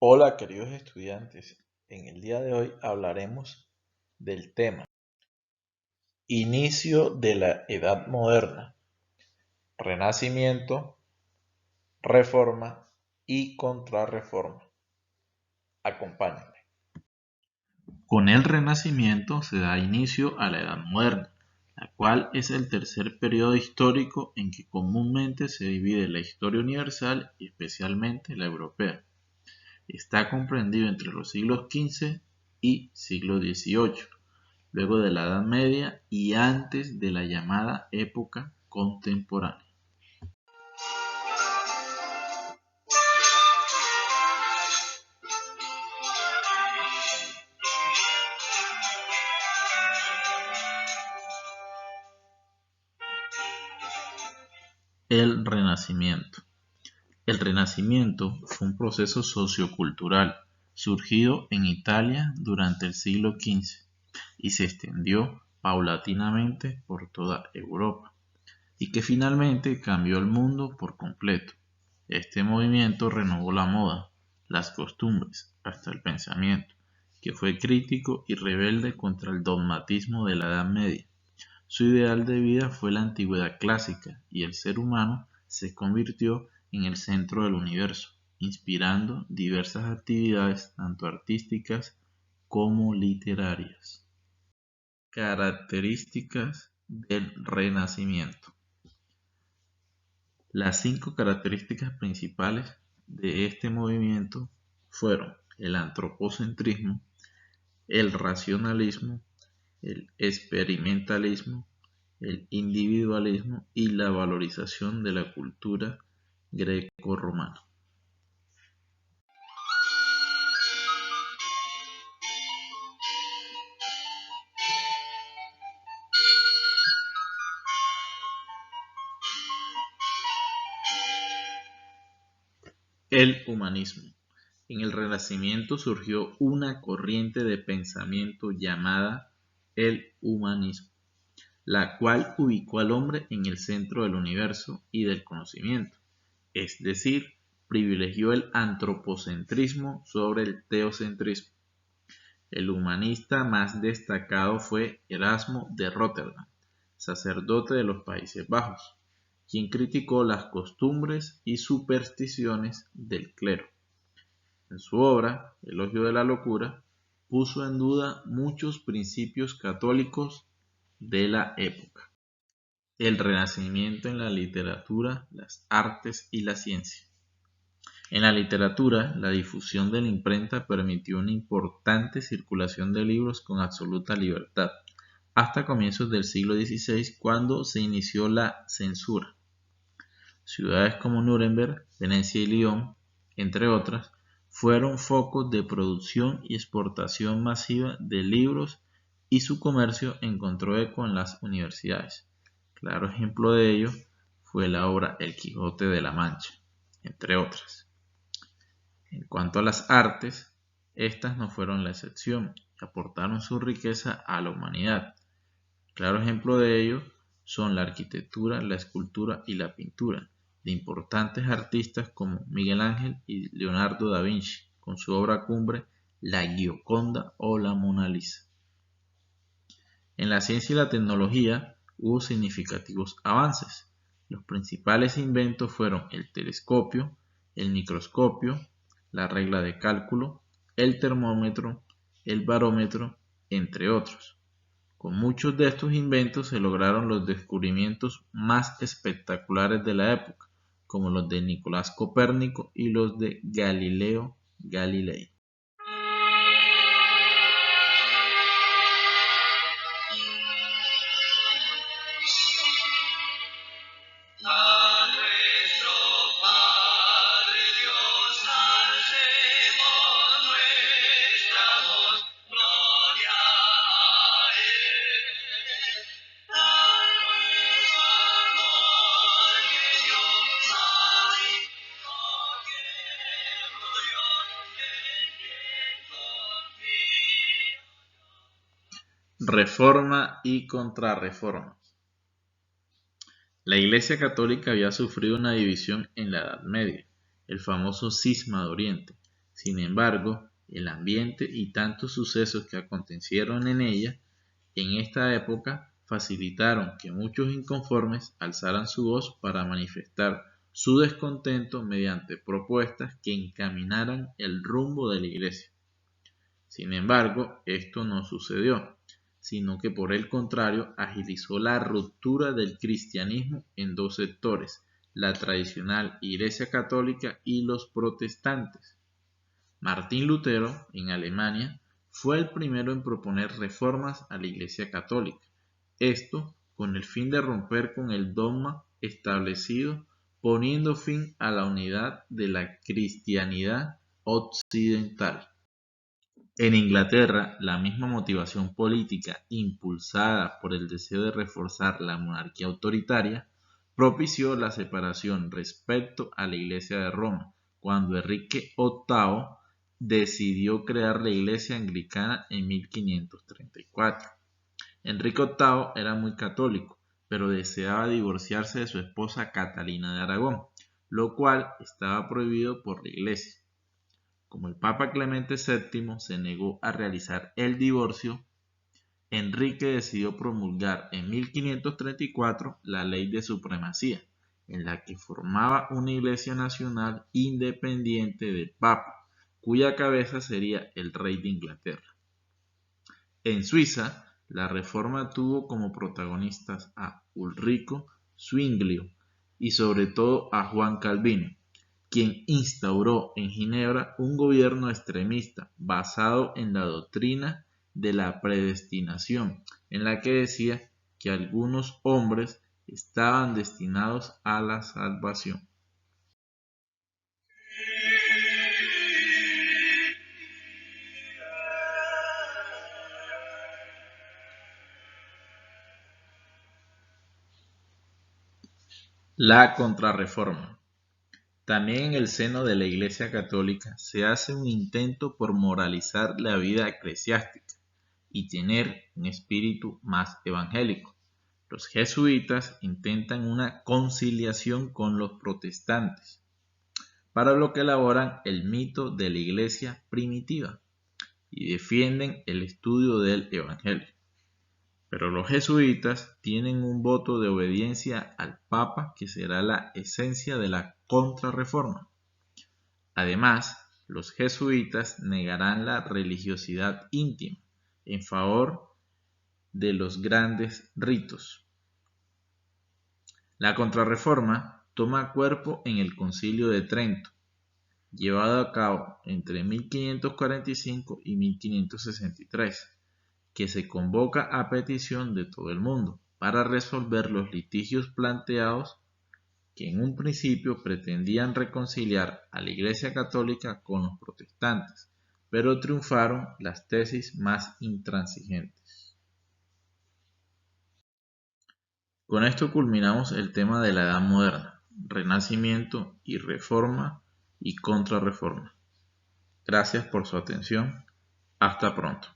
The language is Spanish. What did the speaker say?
Hola queridos estudiantes, en el día de hoy hablaremos del tema Inicio de la Edad Moderna, Renacimiento, Reforma y Contrarreforma. Acompáñenme. Con el Renacimiento se da inicio a la Edad Moderna, la cual es el tercer periodo histórico en que comúnmente se divide la historia universal y especialmente la europea. Está comprendido entre los siglos XV y siglo XVIII, luego de la Edad Media y antes de la llamada época contemporánea. El Renacimiento. El Renacimiento fue un proceso sociocultural surgido en Italia durante el siglo XV y se extendió paulatinamente por toda Europa, y que finalmente cambió el mundo por completo. Este movimiento renovó la moda, las costumbres, hasta el pensamiento, que fue crítico y rebelde contra el dogmatismo de la Edad Media. Su ideal de vida fue la antigüedad clásica y el ser humano se convirtió en el centro del universo, inspirando diversas actividades tanto artísticas como literarias. Características del Renacimiento. Las 5 características principales de este movimiento fueron el antropocentrismo, el racionalismo, el experimentalismo, el individualismo y la valorización de la cultura greco-romana. El humanismo. En el Renacimiento surgió una corriente de pensamiento llamada el humanismo, la cual ubicó al hombre en el centro del universo y del conocimiento, es decir, privilegió el antropocentrismo sobre el teocentrismo. El humanista más destacado fue Erasmo de Róterdam, sacerdote de los Países Bajos, quien criticó las costumbres y supersticiones del clero. En su obra, Elogio de la Locura, puso en duda muchos principios católicos de la época. El Renacimiento en la literatura, las artes y la ciencia. En la literatura, la difusión de la imprenta permitió una importante circulación de libros con absoluta libertad, hasta comienzos del siglo XVI, cuando se inició la censura. Ciudades como Nuremberg, Venecia y Lyon, entre otras, fueron focos de producción y exportación masiva de libros, y su comercio encontró eco en las universidades. Claro ejemplo de ello fue la obra El Quijote de la Mancha, entre otras. En cuanto a las artes, estas no fueron la excepción y aportaron su riqueza a la humanidad. Claro ejemplo de ello son la arquitectura, la escultura y la pintura, de importantes artistas como Miguel Ángel y Leonardo da Vinci, con su obra cumbre La Gioconda o la Mona Lisa. En la ciencia y la tecnología hubo significativos avances. Los principales inventos fueron el telescopio, el microscopio, la regla de cálculo, el termómetro, el barómetro, entre otros. Con muchos de estos inventos se lograron los descubrimientos más espectaculares de la época, como los de Nicolás Copérnico y los de Galileo Galilei. Reforma y Contrarreforma. La Iglesia Católica había sufrido una división en la Edad Media, el famoso Cisma de Oriente. Sin embargo, el ambiente y tantos sucesos que acontecieron en ella en esta época facilitaron que muchos inconformes alzaran su voz para manifestar su descontento mediante propuestas que encaminaran el rumbo de la Iglesia. Sin embargo, esto no sucedió, sino que por el contrario agilizó la ruptura del cristianismo en dos sectores, la tradicional Iglesia católica y los protestantes. Martín Lutero, en Alemania, fue el primero en proponer reformas a la Iglesia católica, esto con el fin de romper con el dogma establecido, poniendo fin a la unidad de la cristiandad occidental. En Inglaterra, la misma motivación política, impulsada por el deseo de reforzar la monarquía autoritaria, propició la separación respecto a la Iglesia de Roma, cuando Enrique VIII decidió crear la Iglesia anglicana en 1534. Enrique VIII era muy católico, pero deseaba divorciarse de su esposa Catalina de Aragón, lo cual estaba prohibido por la Iglesia. Como el Papa Clemente VII se negó a realizar el divorcio, Enrique decidió promulgar en 1534 la Ley de Supremacía, en la que formaba una Iglesia nacional independiente del Papa, cuya cabeza sería el rey de Inglaterra. En Suiza, la reforma tuvo como protagonistas a Ulrico Zwinglio y sobre todo a Juan Calvino, quien instauró en Ginebra un gobierno extremista basado en la doctrina de la predestinación, en la que decía que algunos hombres estaban destinados a la salvación. La Contrarreforma. También en el seno de la Iglesia católica se hace un intento por moralizar la vida eclesiástica y tener un espíritu más evangélico. Los jesuitas intentan una conciliación con los protestantes, para lo que elaboran el mito de la Iglesia primitiva y defienden el estudio del Evangelio. Pero los jesuitas tienen un voto de obediencia al Papa que será la esencia de la Contrarreforma. Además, los jesuitas negarán la religiosidad íntima en favor de los grandes ritos. La Contrarreforma toma cuerpo en el Concilio de Trento, llevado a cabo entre 1545 y 1563, que se convoca a petición de todo el mundo para resolver los litigios planteados que en un principio pretendían reconciliar a la Iglesia católica con los protestantes, pero triunfaron las tesis más intransigentes. Con esto culminamos el tema de la Edad Moderna, Renacimiento y Reforma y Contrarreforma. Gracias por su atención. Hasta pronto.